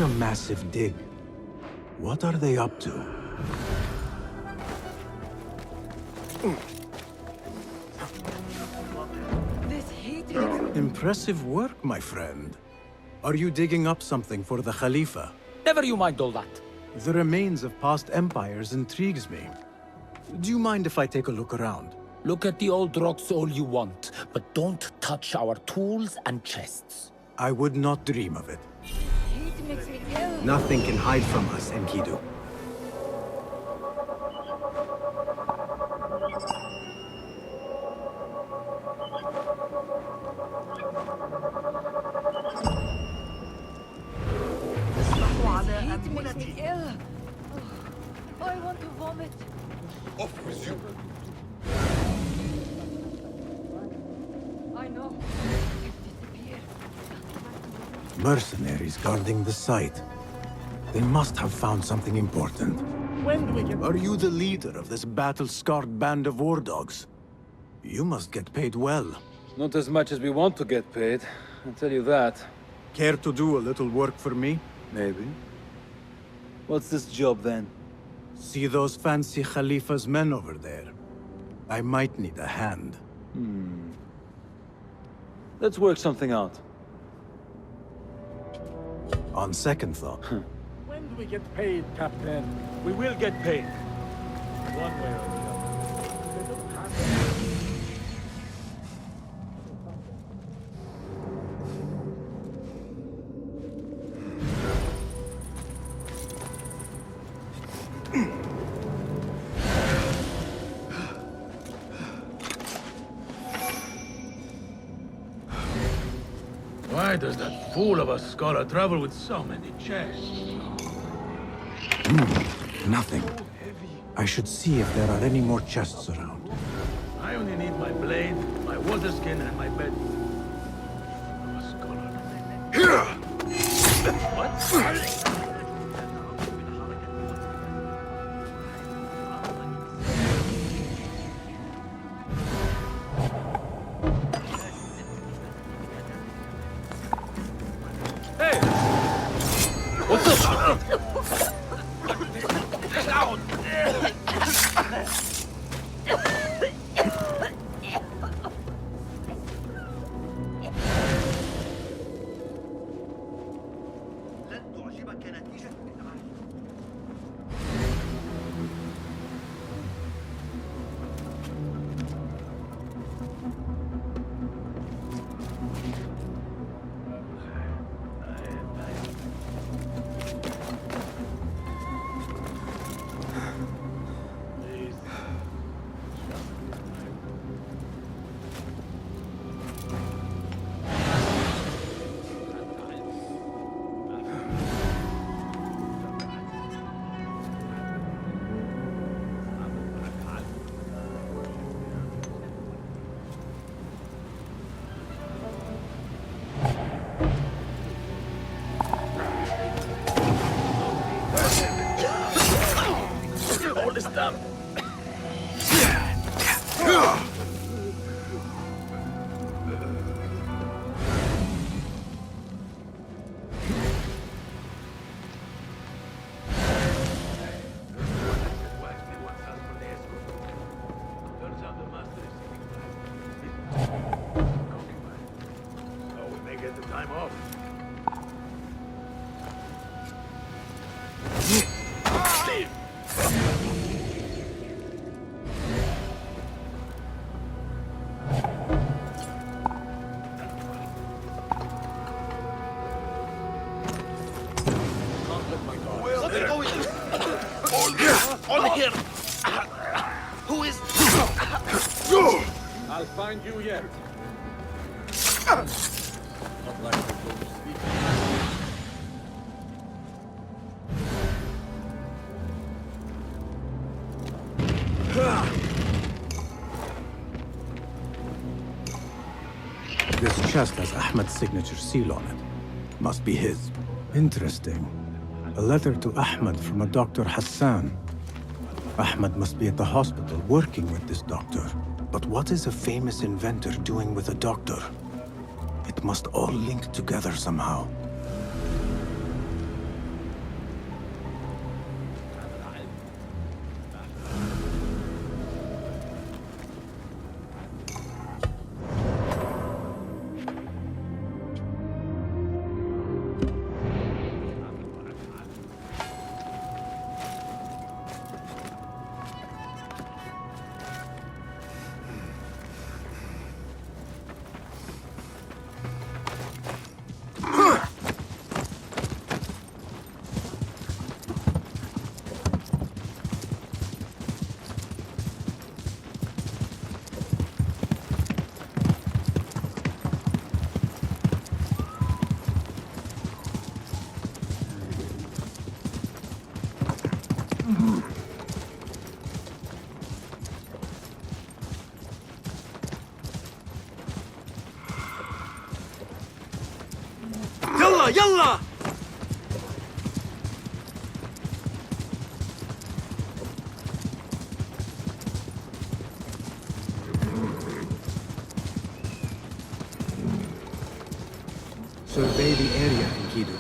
a massive dig. What are they up to? This heat Impressive work, my friend. Are you digging up something for the Khalifa? Never you mind all that. The remains of past empires intrigues me. Do you mind if I take a look around? Look at the old rocks all you want, but don't touch our tools and chests. I would not dream of it. heat makes me ill. Nothing can hide from us, Enkidu. Heat makes me ill. Oh, I want to vomit. Off with you. I know. You've disappeared. Mercenaries guarding the site. They must have found something important. When do we get... Are you the leader of this battle-scarred band of war dogs? You must get paid well. Not as much as we want to get paid, I'll tell you that. Care to do a little work for me? Maybe. What's this job then? See those fancy Khalifa's men over there? I might need a hand. Let's work something out. On second thought. When do we get paid, Captain? We will get paid. One way or the other. They don't have... Why does that fool of a scholar travel with so many chests? Nothing. I should see if there are any more chests around. I only need my blade, my water skin, and my bed. A scholar. What? I'll find you yet. Not like the ghost. This chest has Ahmed's signature seal on it. Must be his. Interesting. A letter to Ahmed from a Dr. Hassan. Ahmed must be at the hospital working with this doctor. But what is a famous inventor doing with a doctor? It must all link together somehow. يلا يلا. Survey the area, Enkidu.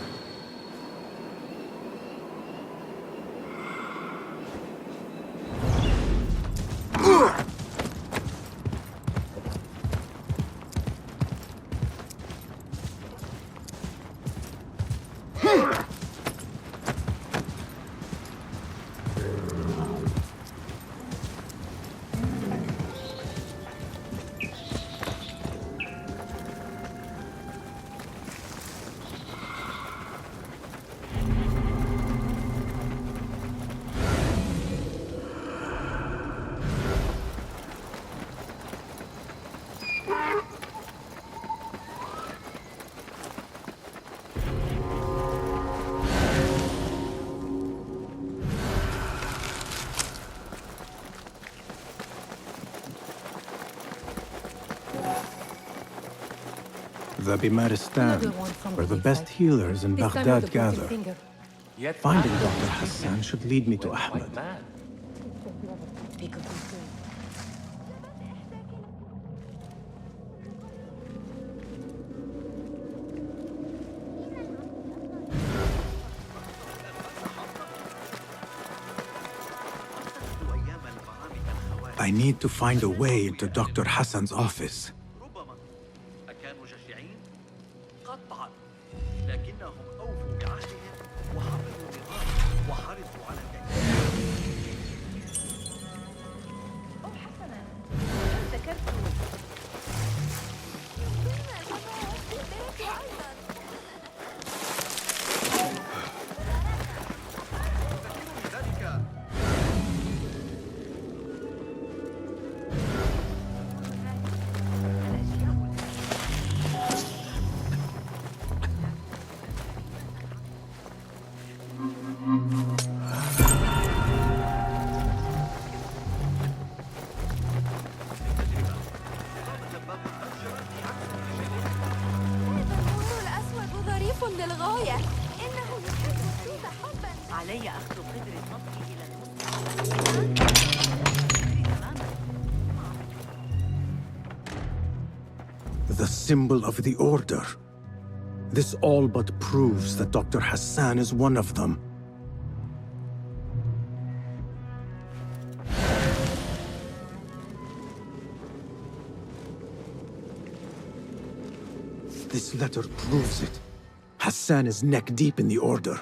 The Bimaristan, Another one from where the the best inside. healers in This time with Baghdad the broken gather. finger. Yet Finding Ahmed Dr. is Hassan should lead me to a Ahmed. white man. Speak of his soul. I need to find a way into Dr. Hassan's office. ربما أكانوا جشعين؟ قطعا، لكنهم أوفوا بعهدهم وحفظوا النظام وحرصوا على الكيان. الأسود ظريف للغاية. إنه يحب الصيد حبا. علي أخذ قدر النطق إلى المستقبل. The symbol of the Order. This all but proves that Dr. Hassan is one of them. This letter proves it. Hassan is neck deep in the Order.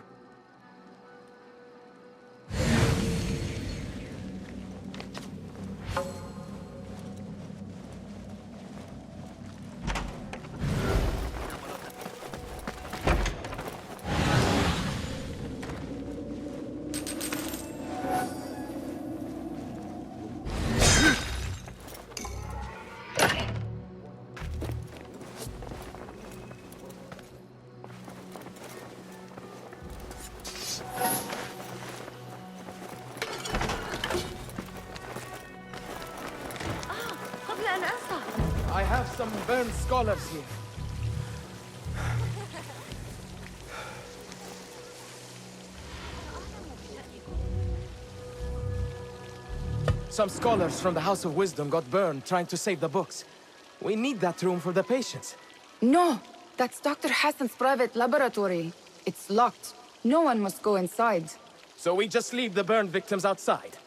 قبل أن أنسى. I have some burned scholars here. Some scholars from the House of Wisdom got burned trying to save the books. We need that room for the patients. No, that's Dr. Hassan's private laboratory. It's locked. No one must go inside. So we just leave the burned victims outside.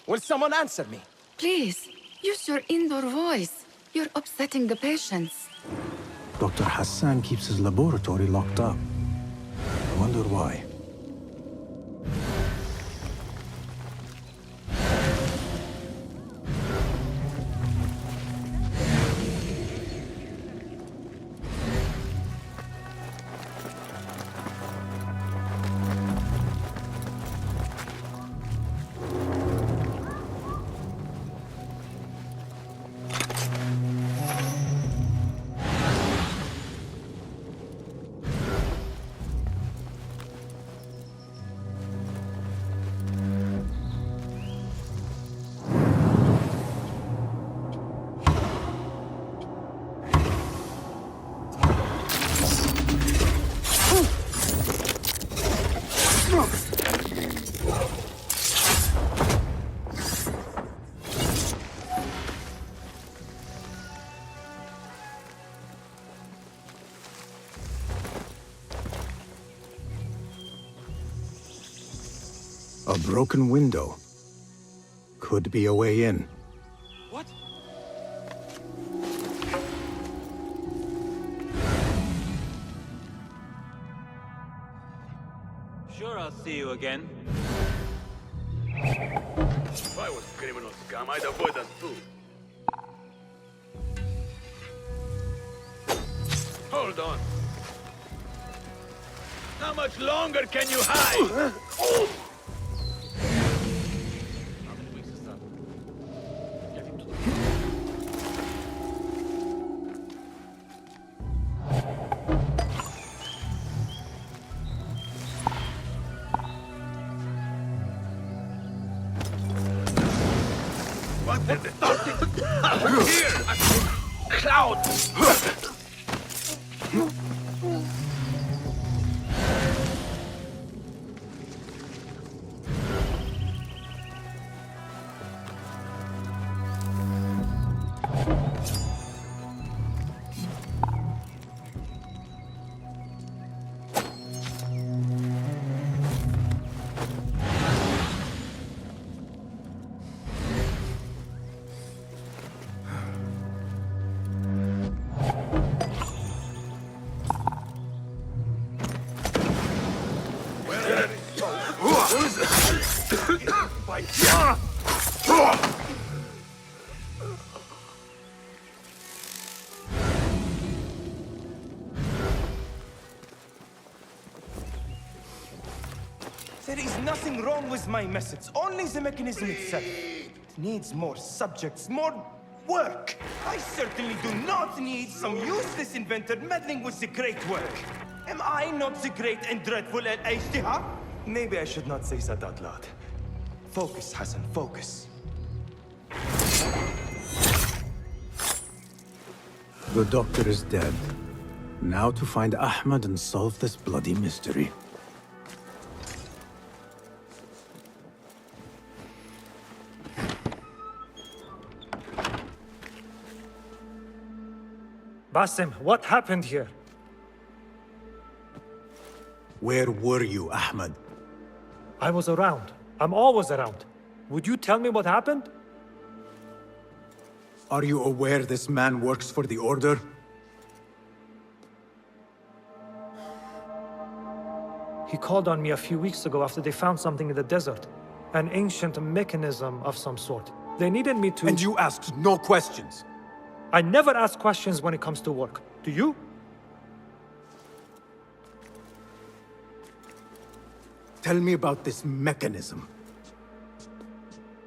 Will someone answer me? Please, use your indoor voice. You're upsetting the patients. Dr. Hassan keeps his laboratory locked up. I wonder why. A broken window. Could be a way in. What? Sure, I'll see you again. If I was criminal scum, I'd avoid us too. Hold on. How much longer can you hide? What did it here? A cloud! There is nothing wrong with my message, only the mechanism itself. It needs more subjects, more work. I certainly do not need some useless inventor meddling with the great work. Am I not the great and dreadful Al-Ijtihad? Maybe I should not say that out loud. Focus, Hassan, focus. The doctor is dead. Now to find Ahmed and solve this bloody mystery. Basim, what happened here? Where were you, Ahmed? I was around. I'm always around. Would you tell me what happened? Are you aware this man works for the Order? He called on me a few weeks ago after they found something in the desert. An ancient mechanism of some sort. They needed me to... And you asked no questions? I never ask questions when it comes to work. Do you? Tell me about this mechanism.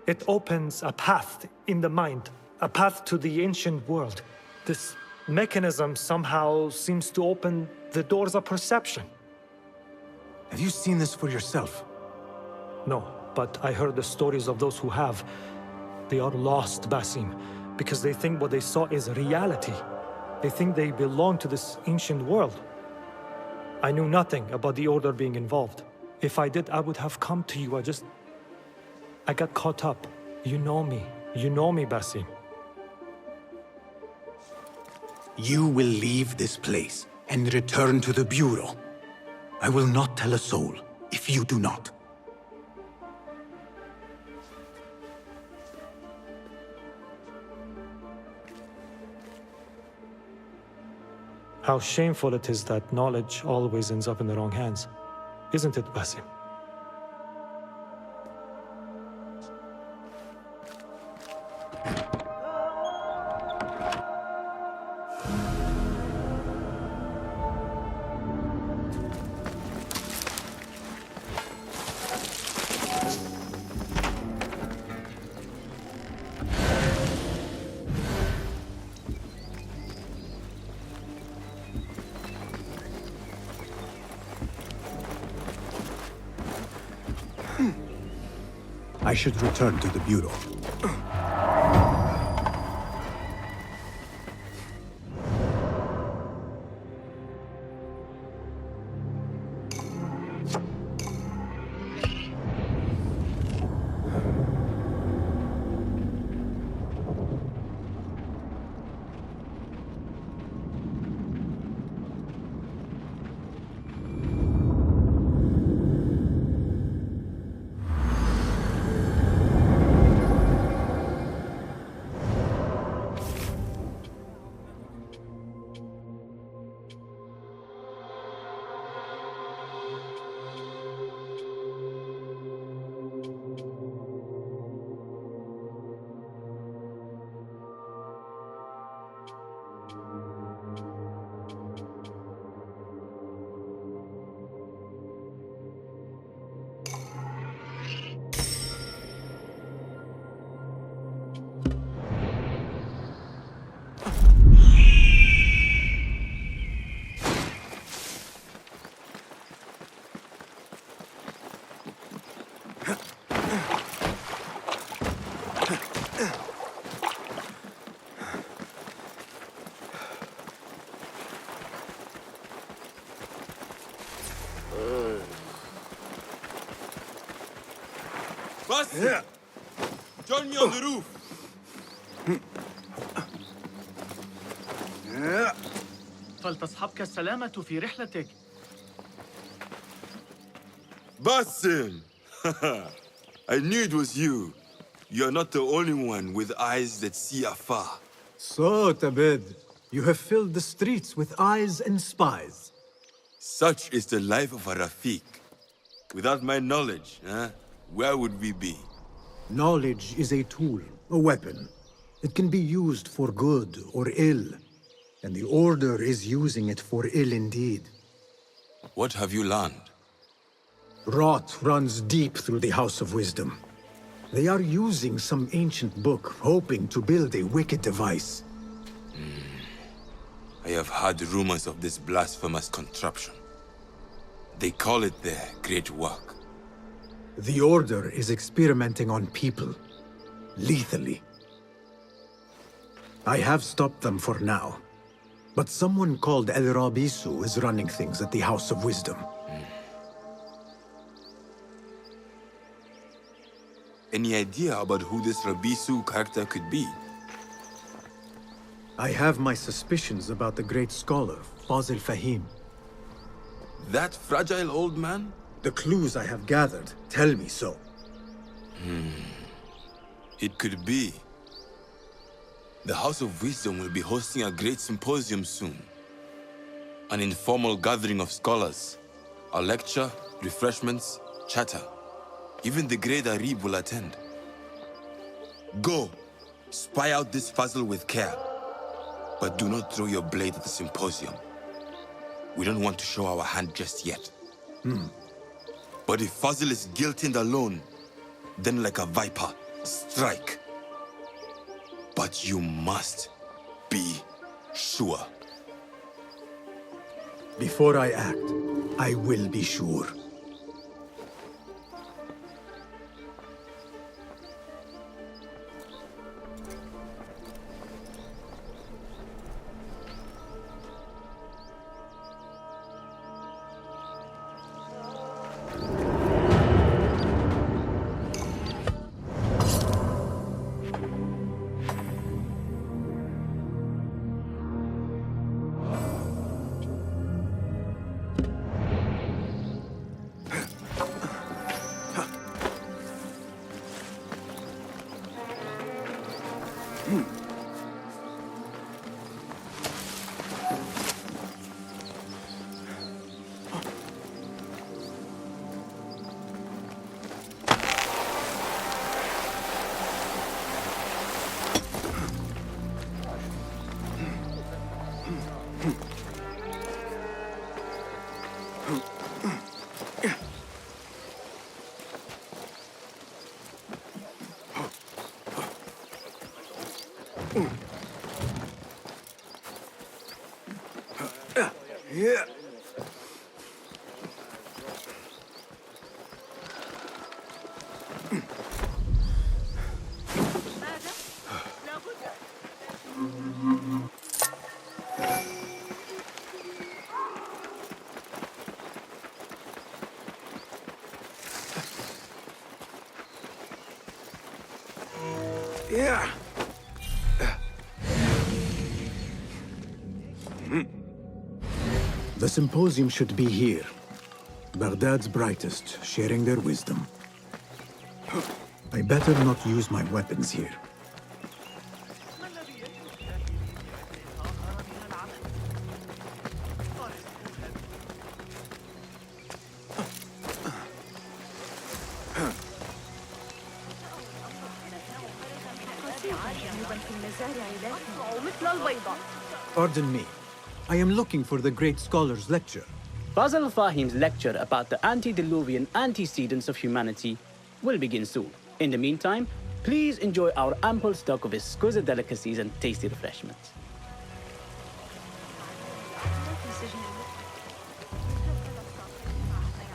It opens a path in the mind, a path to the ancient world. This mechanism somehow seems to open the doors of perception. Have you seen this for yourself? No, but I heard the stories of those who have. They are lost, Basim, because they think what they saw is reality. They think they belong to this ancient world. I knew nothing about the Order being involved. If I did, I would have come to you. I got caught up. You know me. You know me, Basim. You will leave this place and return to the Bureau. I will not tell a soul if you do not. How shameful it is that knowledge always ends up in the wrong hands. Isn't it, Basim? I should return to the Bureau. Basim! Join me on the roof! فلتصحبك السلامة في رحلتك. Basim! I knew it was you. You're not the only one with eyes that see afar. So, Tabid, you have filled the streets with eyes and spies. Such is the life of a Rafiq. Without my knowledge, where would we be? Knowledge is a tool, a weapon. It can be used for good or ill, and the Order is using it for ill indeed. What have you learned? Rot runs deep through the House of Wisdom. They are using some ancient book, hoping to build a wicked device. I have heard rumors of this blasphemous contraption. They call it their great work. The Order is experimenting on people, lethally. I have stopped them for now, but someone called El Rabisu is running things at the House of Wisdom. Any idea about who this Rabisu character could be? I have my suspicions about the great scholar, Fazil Fahim. That fragile old man? The clues I have gathered tell me so. It could be. The House of Wisdom will be hosting a great symposium soon. An informal gathering of scholars. A lecture, refreshments, chatter. Even the great Arib will attend. Go, spy out this puzzle with care. But do not throw your blade at the symposium. We don't want to show our hand just yet. But if Fazil is guilty and alone, then like a viper, strike. But you must be sure. Before I act, I will be sure. The symposium should be here. Baghdad's brightest, sharing their wisdom. I better not use my weapons here. Pardon me. I am looking for the great scholar's lecture. Fazl Fahim's lecture about the antediluvian antecedents of humanity will begin soon. In the meantime, please enjoy our ample stock of exquisite delicacies and tasty refreshments.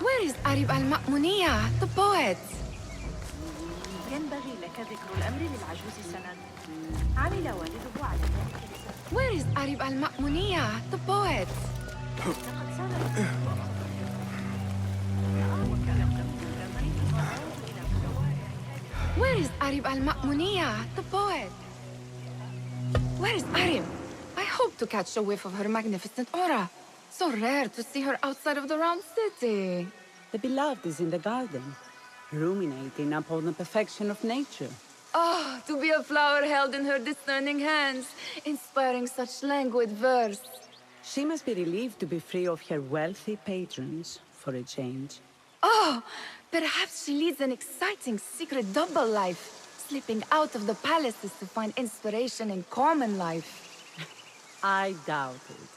Where is Arib al-Ma'muniya, the poet? ينبغي لك ذكر الأمر للعجوز سنة. عمل والده على ذلك. Where is Arib al-Ma'muniya, the poet? Talib al-Ma'muniyah, the poet. Where is Arim? I hope to catch a whiff of her magnificent aura. So rare to see her outside of the round city. The beloved is in the garden, ruminating upon the perfection of nature. Ah, to be a flower held in her discerning hands, inspiring such languid verse. She must be relieved to be free of her wealthy patrons, for a change. Oh, perhaps she leads an exciting secret double life, slipping out of the palaces to find inspiration in common life. I doubt it.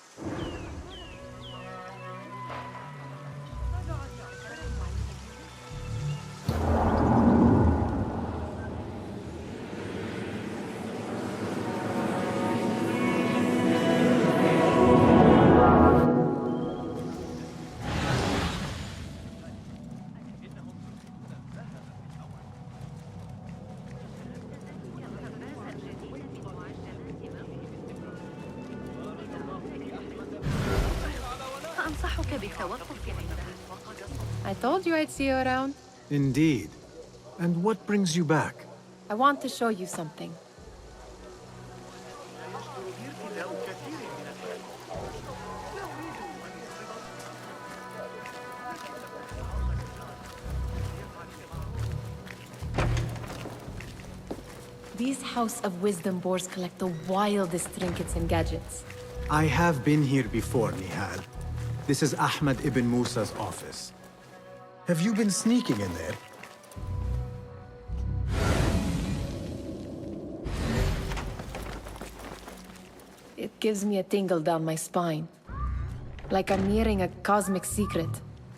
I told you I'd see you around. Indeed. And what brings you back? I want to show you something. These House of Wisdom boars collect the wildest trinkets and gadgets. I have been here before, Nihal. This is Ahmed ibn Musa's office. Have you been sneaking in there? It gives me a tingle down my spine. Like I'm nearing a cosmic secret.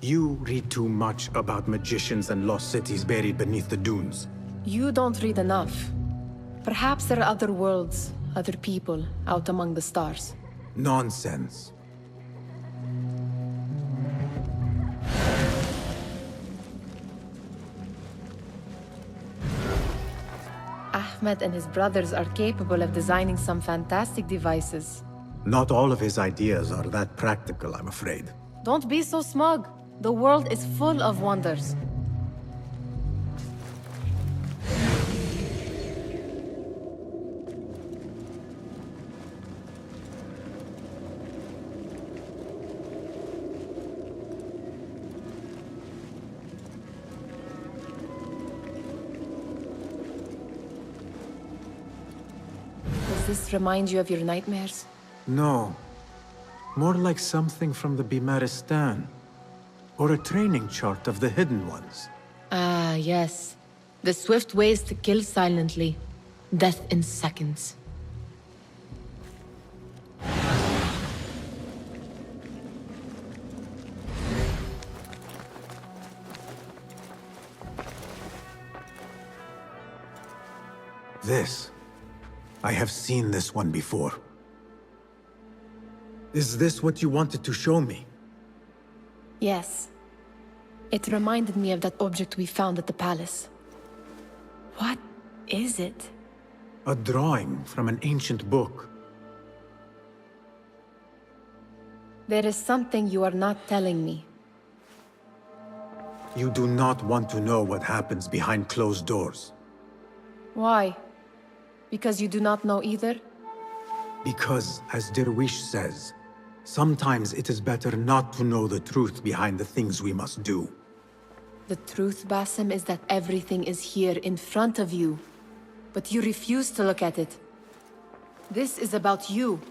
You read too much about magicians and lost cities buried beneath the dunes. You don't read enough. Perhaps there are other worlds, other people, out among the stars. Nonsense. Ahmed and his brothers are capable of designing some fantastic devices. Not all of his ideas are that practical, I'm afraid. Don't be so smug. The world is full of wonders. Does this remind you of your nightmares? No. More like something from the Bimaristan. Or a training chart of the Hidden Ones. Ah, yes. The swift ways to kill silently. Death in seconds. This. I have seen this one before. Is this what you wanted to show me? Yes. It reminded me of that object we found at the palace. What is it? A drawing from an ancient book. There is something you are not telling me. You do not want to know what happens behind closed doors. Why? Because you do not know either? Because, as Derwish says, sometimes it is better not to know the truth behind the things we must do. The truth, Basim, is that everything is here in front of you. But you refuse to look at it. This is about you.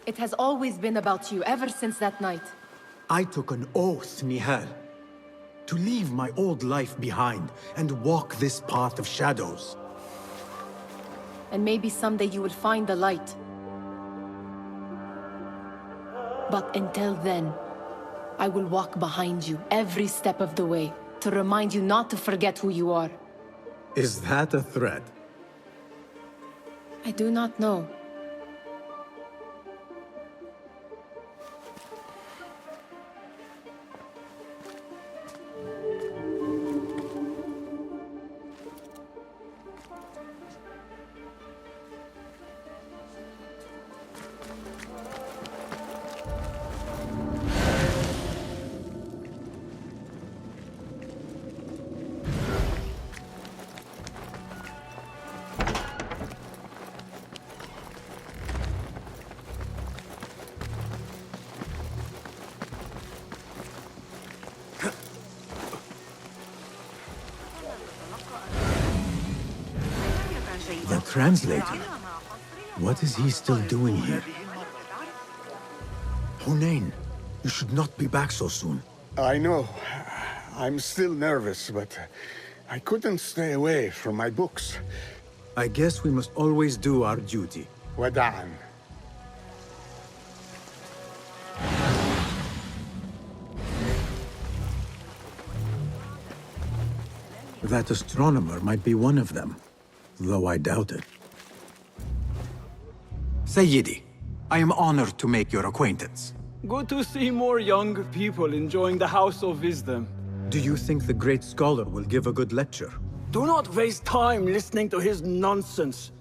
It has always been about you, ever since that night. I took an oath, Nihal, to leave my old life behind and walk this path of shadows. And maybe someday you will find the light. But until then, I will walk behind you every step of the way to remind you not to forget who you are. Is that a threat? I do not know. Translator? What is he still doing here? Hunain, you should not be back so soon. I know. I'm still nervous, but I couldn't stay away from my books. I guess we must always do our duty. Wada'an. That astronomer might be one of them, though I doubt it. Sayyidi, I am honored to make your acquaintance. Good to see more young people enjoying the House of Wisdom. Do you think the great scholar will give a good lecture? Do not waste time listening to his nonsense.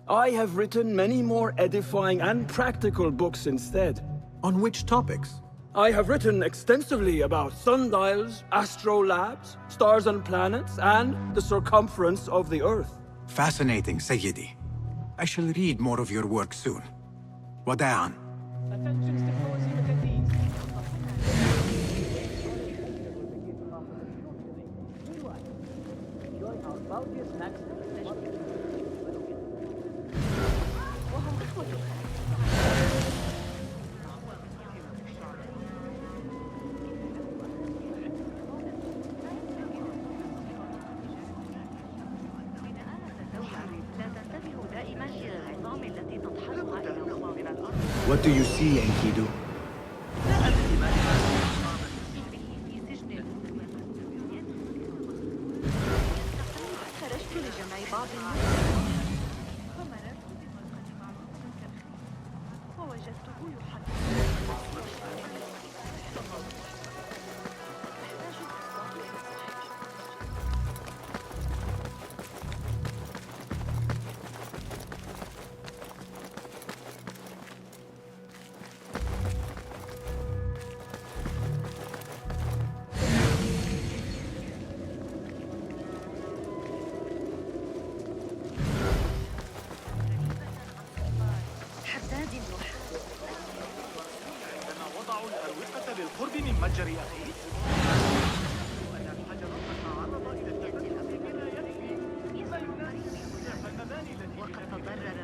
I have written many more edifying and practical books instead. On which topics? I have written extensively about sundials, astrolabes, stars and planets, and the circumference of the Earth. Fascinating, Sayyidi. I shall read more of your work soon. Wada'an. What do you see, Enkidu? بالقرب من متجر أخيه؟ أن الحجر قد تعرض إلى التفتت بلا يكفي إذا يناسب المباني التي وقد تضرر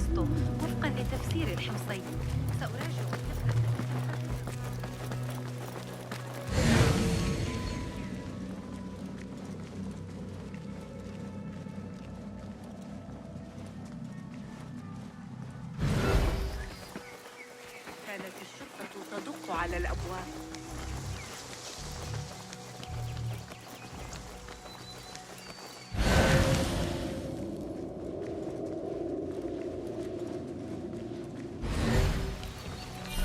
أرسطو وفقا لتفسير الحمصي. سأراجع كانت الشرطة تدق على الأبواب.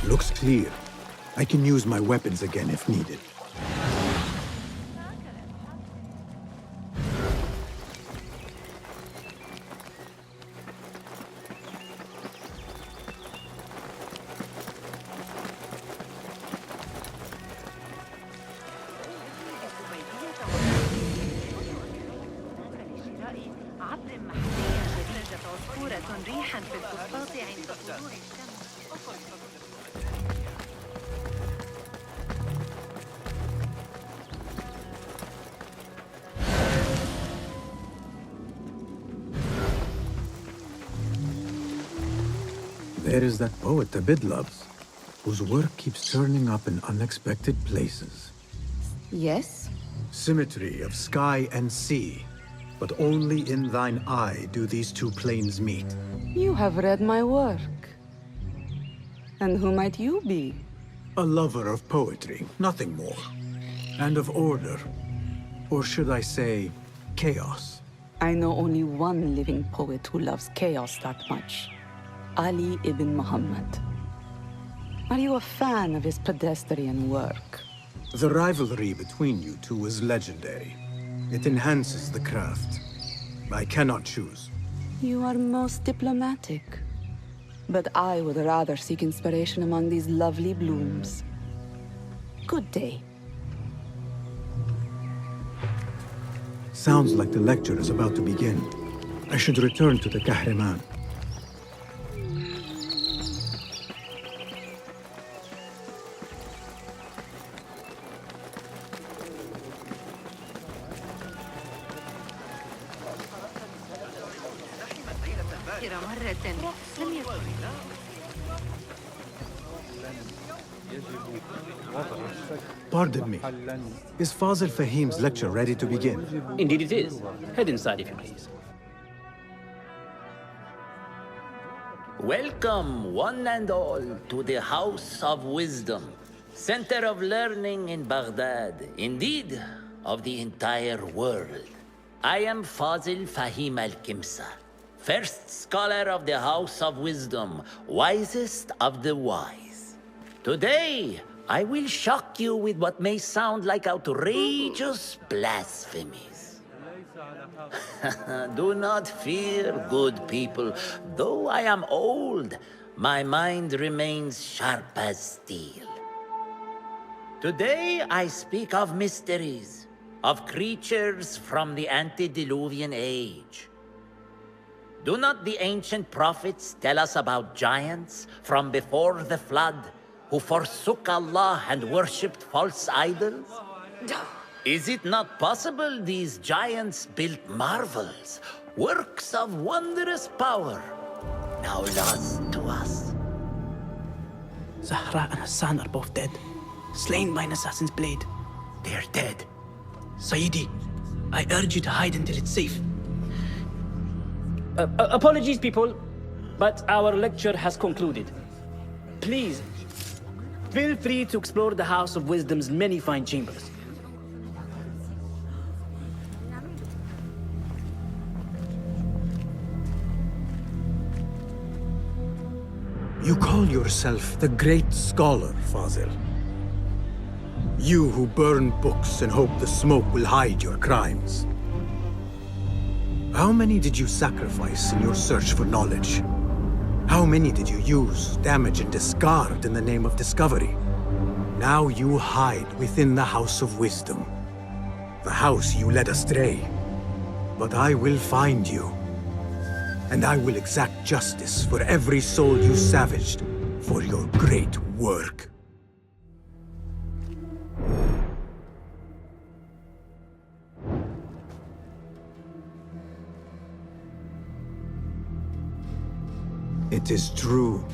Looks clear. I can use my weapons again if needed. There is that poet Abid loves, whose work keeps turning up in unexpected places. Yes? Symmetry of sky and sea, but only in thine eye do these two planes meet. You have read my work. And who might you be? A lover of poetry, nothing more. And of order. Or should I say, chaos. I know only one living poet who loves chaos that much. Ali ibn Muhammad. Are you a fan of his pedestrian work? The rivalry between you two is legendary. It enhances the craft. I cannot choose. You are most diplomatic. But I would rather seek inspiration among these lovely blooms. Good day. Sounds like the lecture is about to begin. I should return to the Kahraman. Pardon me. Is Fazil Fahim's lecture ready to begin? Indeed it is. Head inside if you please. Welcome, one and all, to the House of Wisdom, center of learning in Baghdad, indeed, of the entire world. I am Fazil Fahim al-Kimsa, first scholar of the House of Wisdom, wisest of the wise. Today, I will shock you with what may sound like outrageous blasphemies. Do not fear, good people. Though I am old, my mind remains sharp as steel. Today I speak of mysteries, of creatures from the antediluvian age. Do not the ancient prophets tell us about giants from before the flood who forsook Allah and worshipped false idols? Is it not possible these giants built marvels, works of wondrous power, now lost to us? Zahra and Hassan are both dead, slain by an assassin's blade. They're dead. Sayyidi, I urge you to hide until it's safe. Apologies, people, but our lecture has concluded. Please, feel free to explore the House of Wisdom's many fine chambers. You call yourself the great scholar, Fazil. You who burn books and hope the smoke will hide your crimes. How many did you sacrifice in your search for knowledge? How many did you use, damage, and discard in the name of discovery? Now you hide within the House of Wisdom. The house you led astray. But I will find you. And I will exact justice for every soul you savaged for your great work. It is true.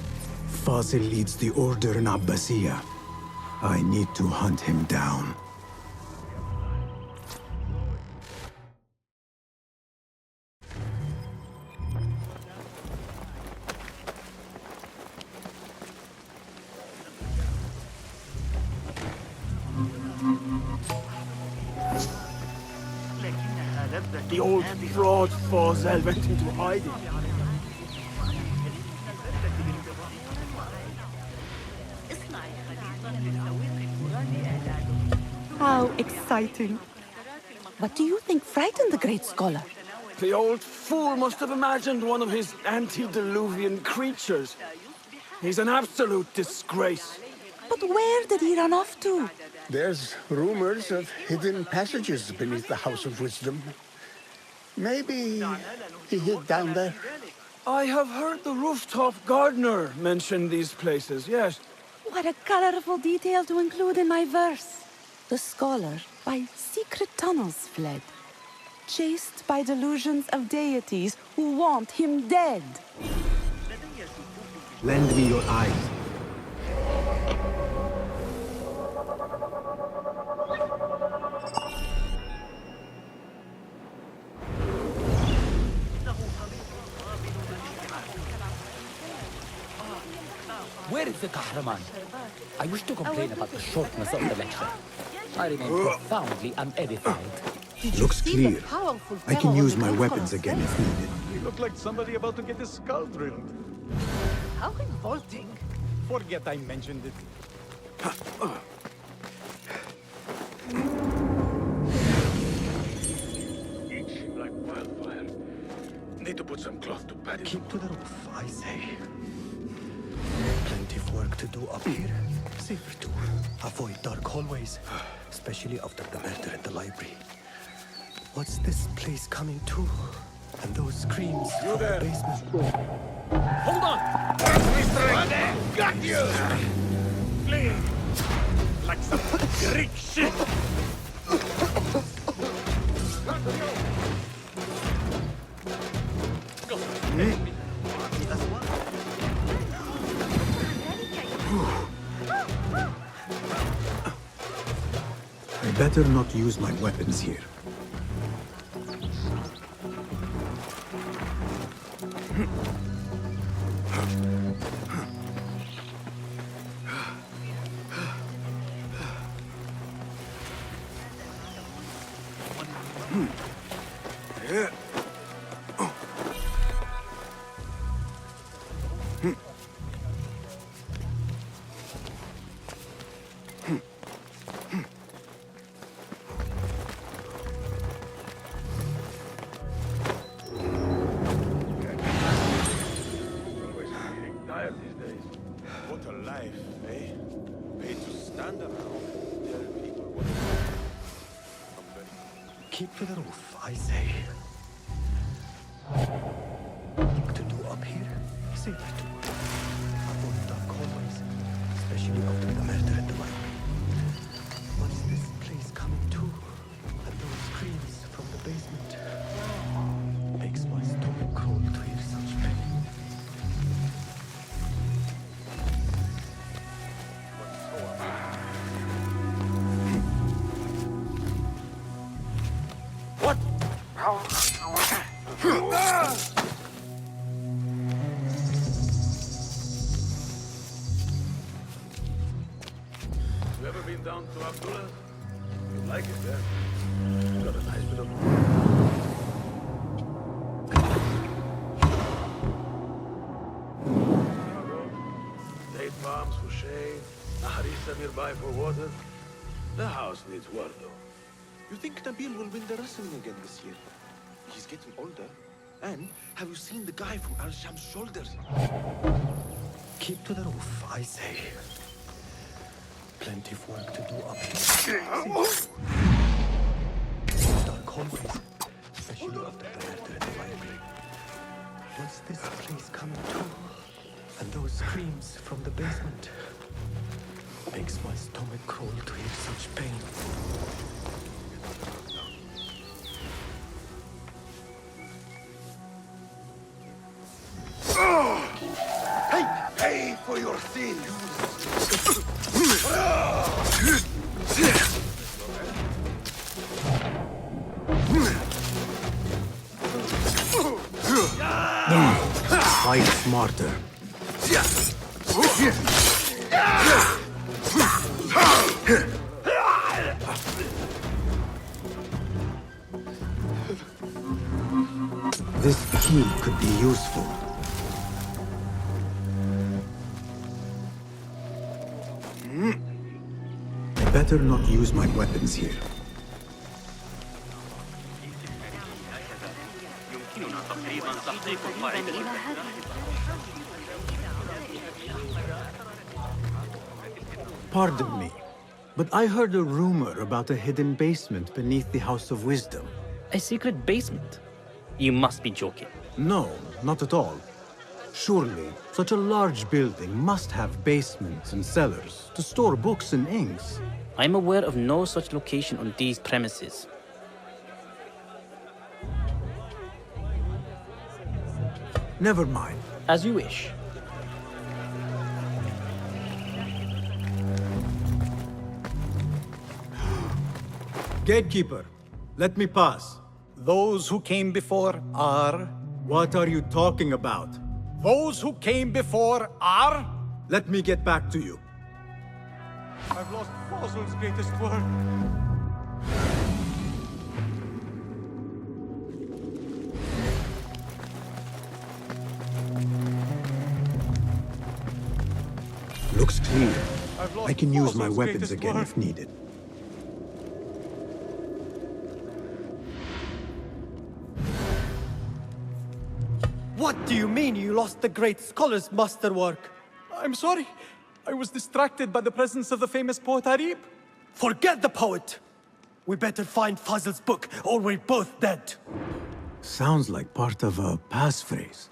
Fazil leads the order in Abbasiyah. I need to hunt him down. The old fraud Fazil went into hiding. How exciting. What do you think frightened the great scholar? The old fool must have imagined one of his antediluvian creatures. He's an absolute disgrace. But where did he run off to? There's rumors of hidden passages beneath the House of Wisdom. Maybe he hid down there. I have heard the rooftop gardener mention these places, yes. What a colorful detail to include in my verse. The scholar by secret tunnels fled, chased by delusions of deities who want him dead. Lend me your eyes. Where is the Kahraman? I wish to complain about the shortness of the lecture. I remain profoundly unedified. Looks clear. I can use my weapons again if needed. You look like somebody about to get his skull drilled. How revolting. Forget I mentioned it. Itching like wildfire. Need to put some cloth to pad it. Keep to the roof, I say. Plenty of work to do up here. Safer too. Avoid dark hallways, especially after the murder in the library. What's this place coming to? And those screams from the basement. Hold on! Got you! Flee! Like some Greek shit! I better not use my weapons here. Tired these days. What a life, eh? Paid to stand around, tell people what Keep to the roof, I say. Work to do up here. Safer too. Avoid dark hallways, especially after the murder in the library. What's this place coming to? And those screams from the basement. Makes my stomach crawl to hear such pain. What? You ever been down to Abdullah? You like it there? Got a nice bit of... Date palms for shade, a harissa nearby for water. The house needs work though. You think Nabil will win the wrestling again this year? He's getting older. And have you seen the guy from Al Sham's shoulders? Keep to the roof, I say. Plenty of work to do up here. Dark hallways, especially after the murder in the library. What's this place coming to? And those screams from the basement. Makes my stomach crawl to hear such pain. Pay for your sins! Fight smarter. This key could be useful. I better not use my weapons here. Pardon me, but I heard a rumor about a hidden basement beneath the House of Wisdom. A secret basement? You must be joking. No, not at all. Surely, such a large building must have basements and cellars to store books and inks. I'm aware of no such location on these premises. Never mind. As you wish. Gatekeeper, let me pass. Those who came before are... What are you talking about? Those who came before are... Let me get back to you. I've lost Fossil's greatest work. Looks clear. I can use my weapons again if needed. lost the great scholar's masterwork. I'm sorry. I was distracted by the presence of the famous poet Arib. Forget the poet! We better find Fazl's book, or we're both dead. Sounds like part of a passphrase.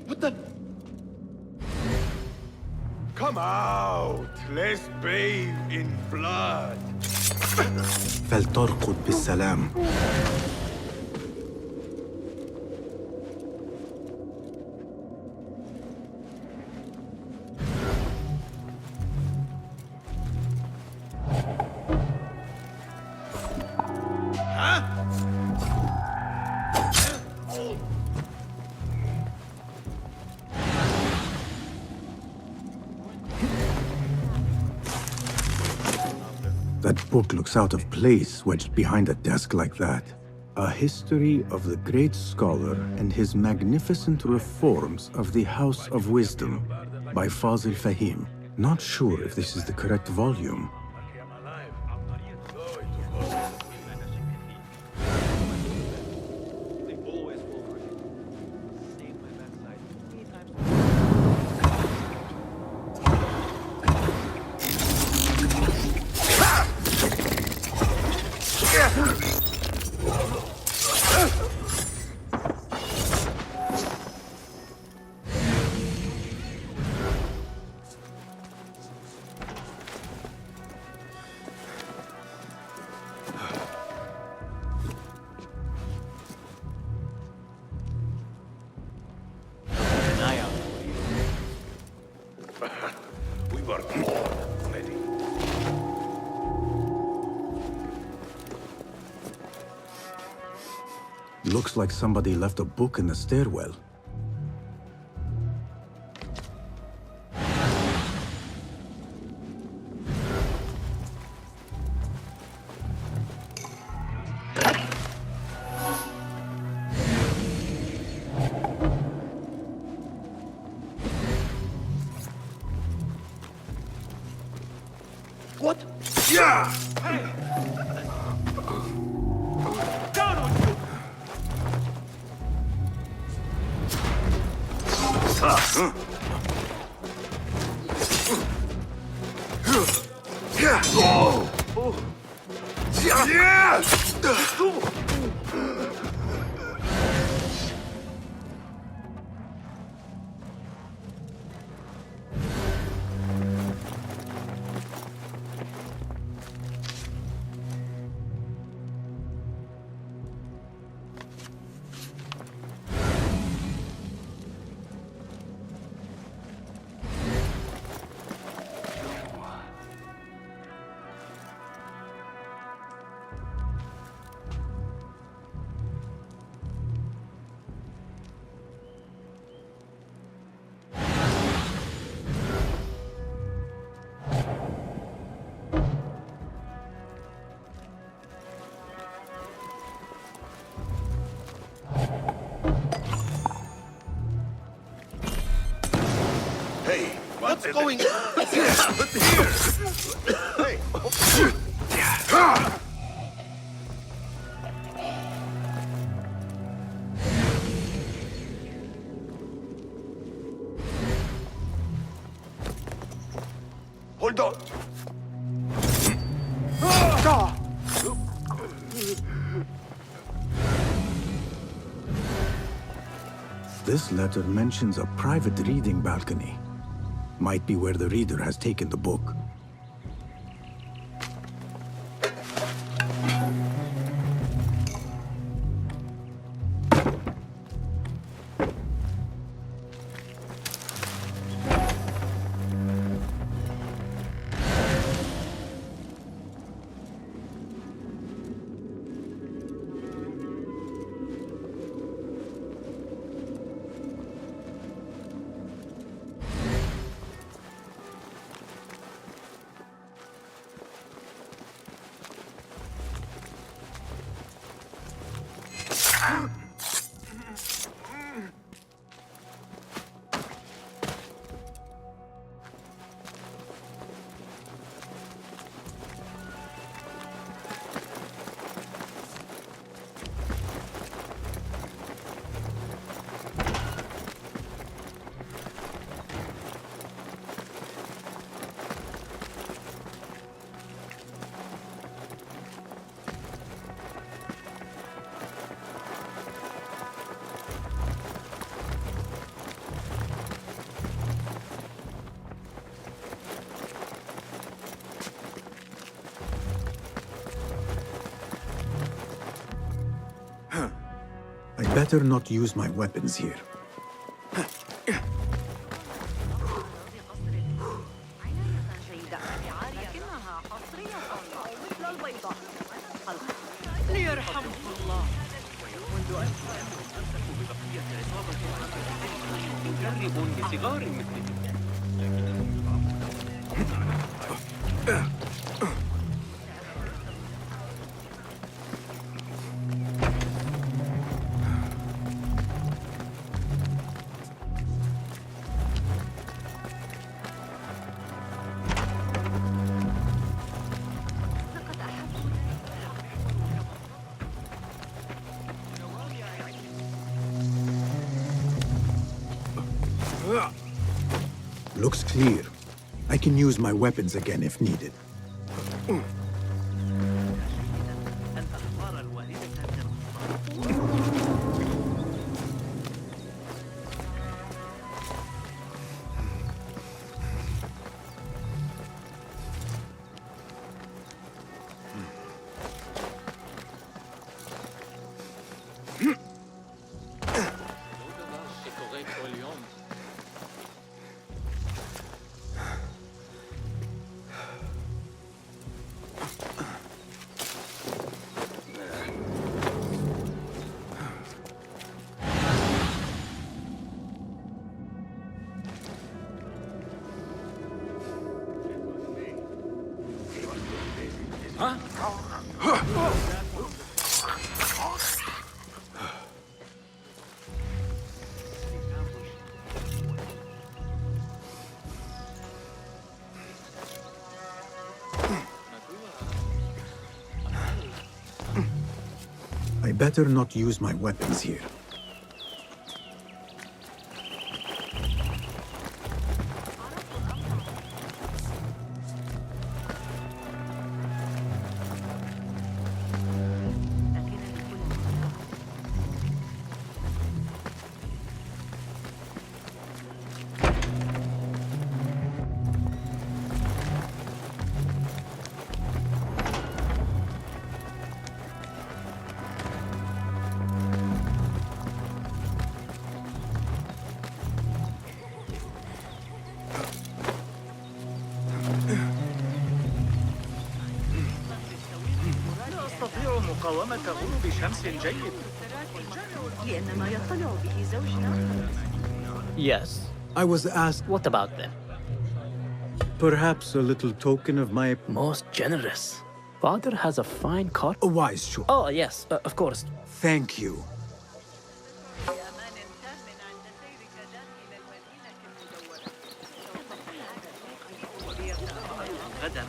What the? Come out! Let's bathe in blood! فلترقد بالسلام. That book looks out of place wedged behind a desk like that. A history of the great scholar and his magnificent reforms of the House of Wisdom by Fazil Fahim. Not sure if this is the correct volume. We were all ready. Looks like somebody left a book in the stairwell. What? Yeah! Down with you! What's going on? Here! Hey! Hold on! This letter mentions a private reading balcony. Might be where the reader has taken the book. I better not use my weapons here. Looks clear. I can use my weapons again if needed. I better not use my weapons here. مقاومة غروب شمس جيد لأن ما يطلع به زوجنا. Yes. I was asked... What about them? Perhaps a little token of my... Most generous. Father has a fine car. A wise choice. Oh, yes, of course. Thank you. غدا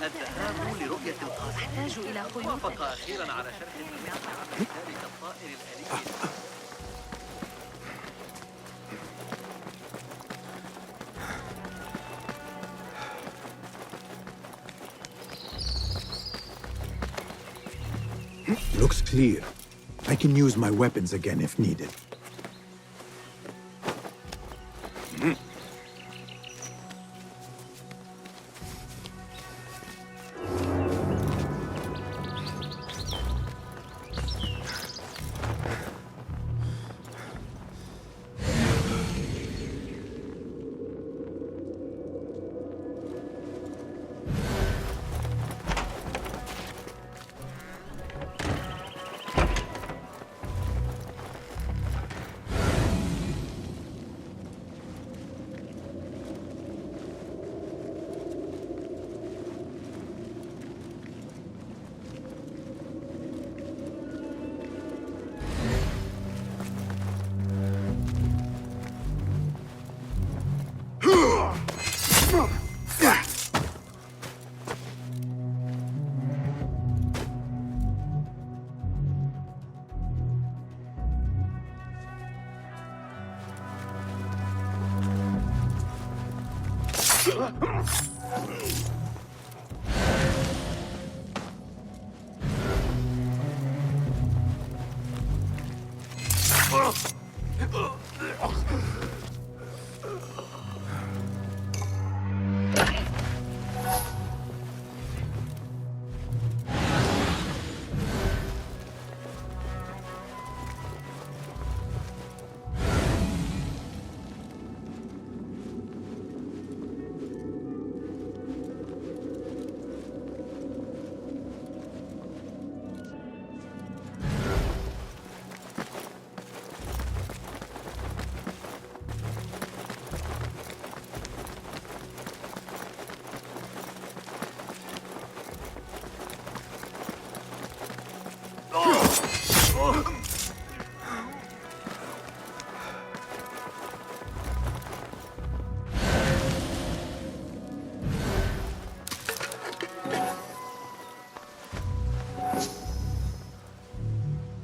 الذهاب لرؤية القاصر. أحتاج إلى خيوط. وافق أخيرا على شرح ذلك الطائر الأليف. Looks clear. I can use my weapons again if needed.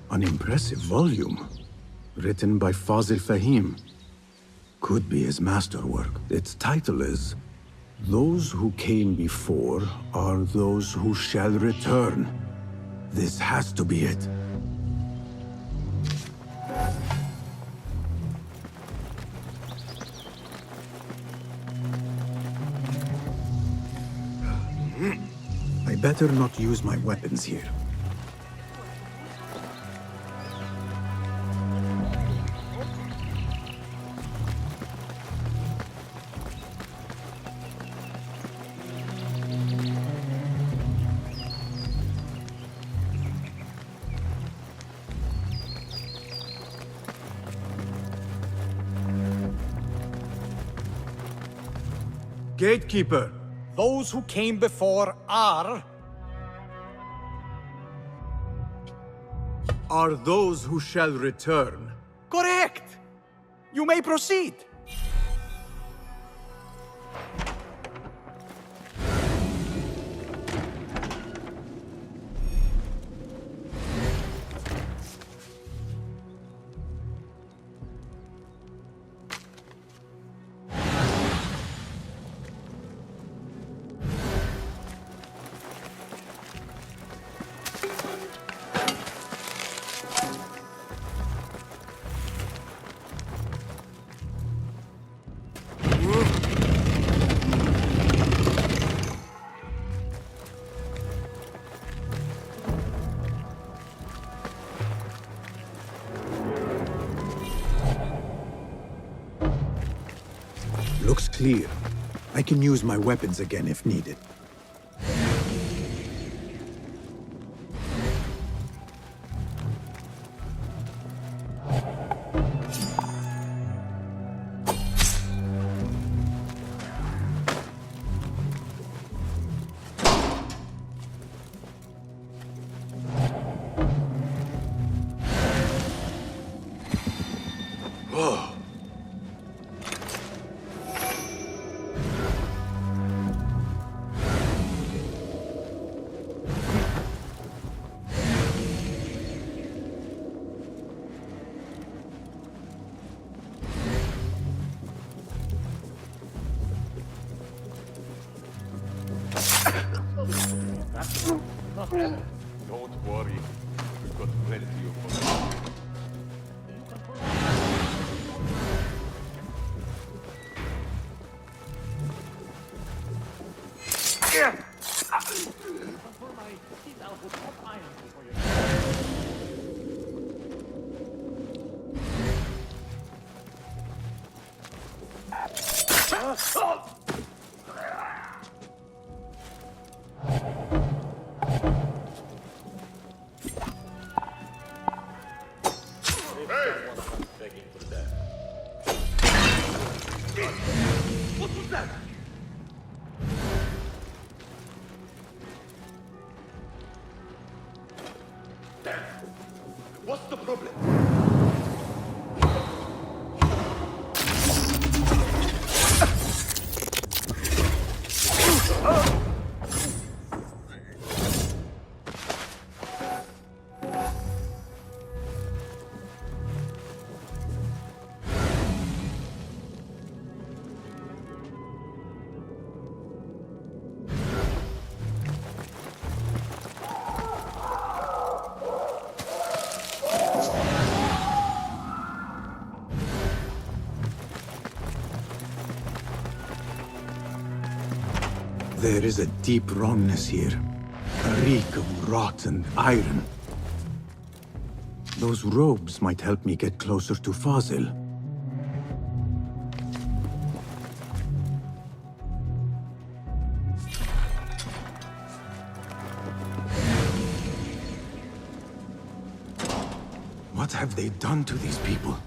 An impressive volume, written by Fazil Fahim. Could be his masterwork. Its title is, "Those who came before are those who shall return." This has to be it. I better not use my weapons here. Gatekeeper, Those who came before are those who shall return. correct. You may proceed. Looks clear. I can use my weapons again if needed. Don't worry. We've got plenty of money. What was that? Damn. What's the problem? There is a deep wrongness here. A reek of rotten iron. Those robes might help me get closer to Fazil. What have they done to these people?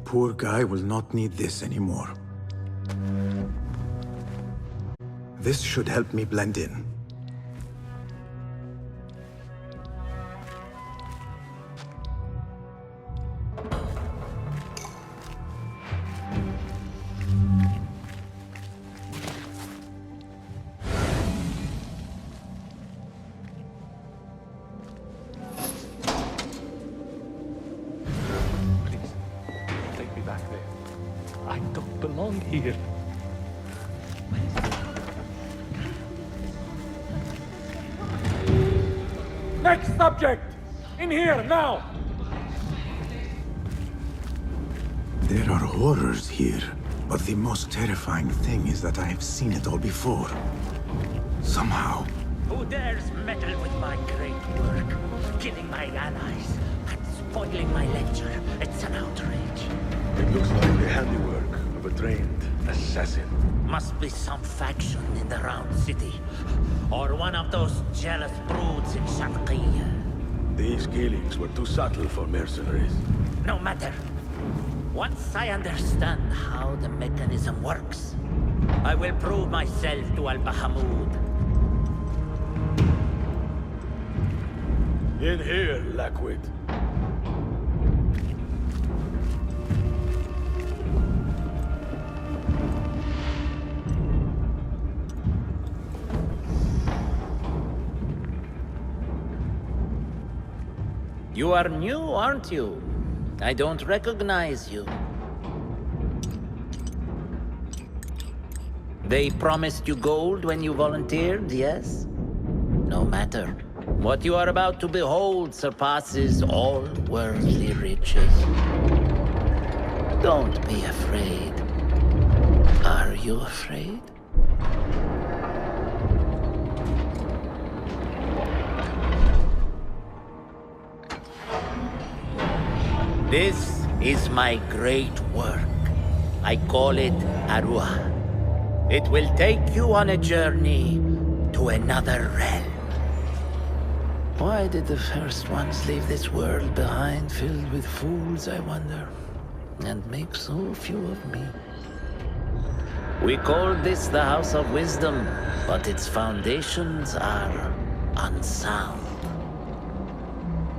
Poor guy will not need this anymore. This should help me blend in. Take me back there. I don't belong here. Next subject! In here, now! There are horrors here, but the most terrifying thing is that I have seen it all before. Somehow. Who dares meddle with my great work? Killing my allies and spoiling my lecture. It's an outrage. It looks like the handiwork of a trained assassin. Must be some faction in the Round City. Or one of those jealous broods in Sharqiyya. These killings were too subtle for mercenaries. No matter. Once I understand how the mechanism works, I will prove myself to Al-Bahamud. In here, Lackwit. You are new, aren't you? I don't recognize you. They promised you gold when you volunteered, yes? No matter. What you are about to behold surpasses all worldly riches. Don't be afraid. Are you afraid? This is my great work. I call it Arwah. It will take you on a journey to another realm. Why did the first ones leave this world behind, filled with fools, I wonder, and make so few of me? We called this the House of Wisdom, but its foundations are unsound.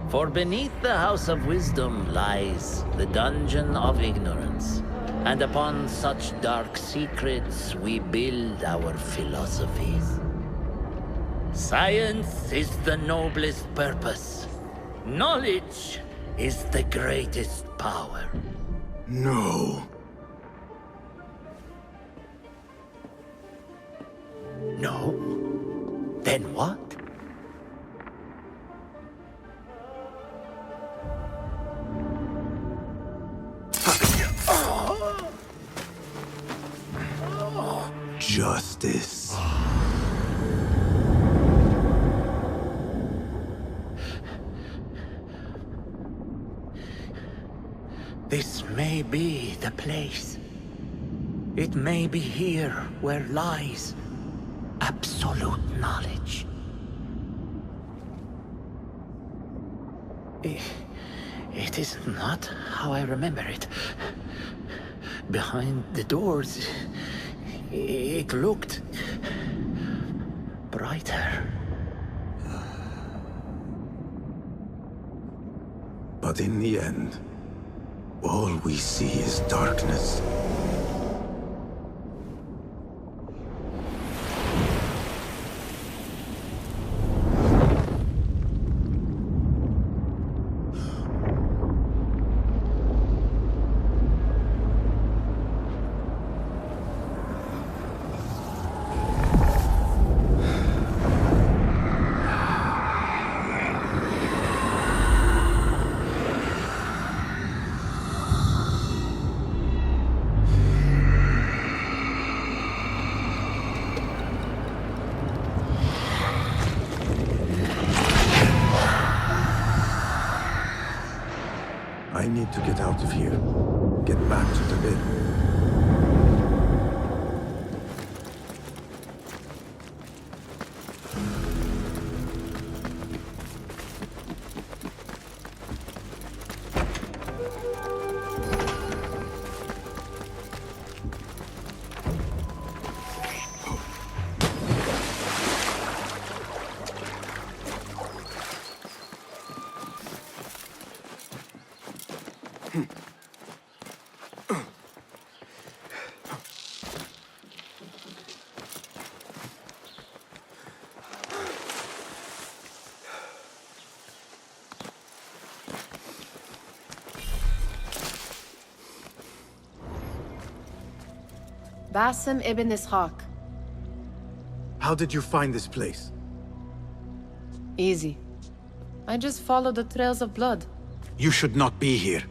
For beneath the House of Wisdom lies the Dungeon of Ignorance, and upon such dark secrets we build our philosophies. Science is the noblest purpose. Knowledge is the greatest power. No. No? Then what? Justice. This may be the place. It may be here where lies absolute knowledge. It is not how I remember it. Behind the doors, it looked brighter. But in the end, all we see is darkness. I need to get out of here. Get back to the bed. Basim ibn Ishaq. How did you find this place? Easy. I just followed the trails of blood. You should not be here.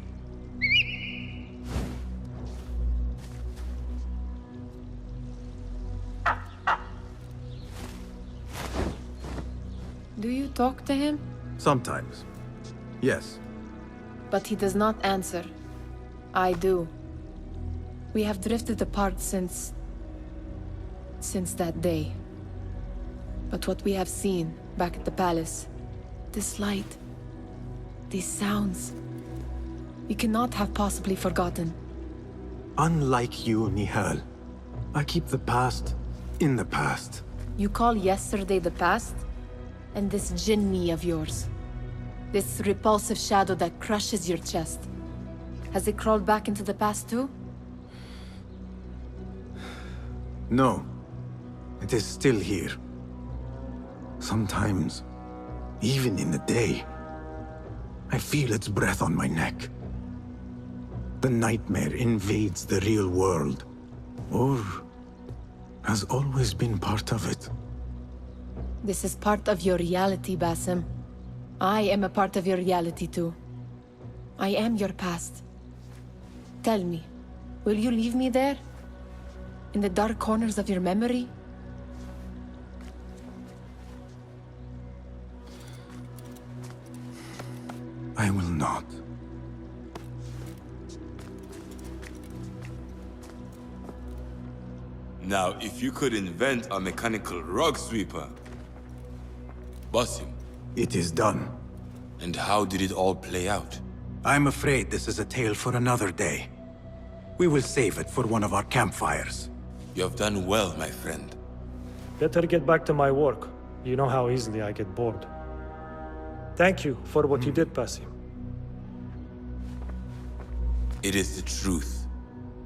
Do you talk to him? Sometimes. Yes. But he does not answer. I do. We have drifted apart since that day. But what we have seen back at the palace, this light, these sounds, we cannot have possibly forgotten. Unlike you, Nihal, I keep the past in the past. You call yesterday the past? And this jinni of yours, this repulsive shadow that crushes your chest, has it crawled back into the past too? No. It is still here. Sometimes, even in the day, I feel its breath on my neck. The nightmare invades the real world, or has always been part of it. This is part of your reality, Basim. I am a part of your reality too. I am your past. Tell me, will you leave me there? In the dark corners of your memory? I will not. Now, if you could invent a mechanical rug sweeper, Basim. It is done. And how did it all play out? I'm afraid this is a tale for another day. We will save it for one of our campfires. You have done well, my friend. Better get back to my work. You know how easily I get bored. Thank you for what you did, Basim. It is the truth.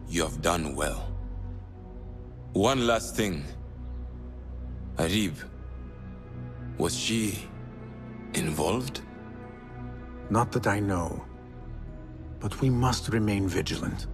You have done well. One last thing. Arib, was she involved? Not that I know. But we must remain vigilant.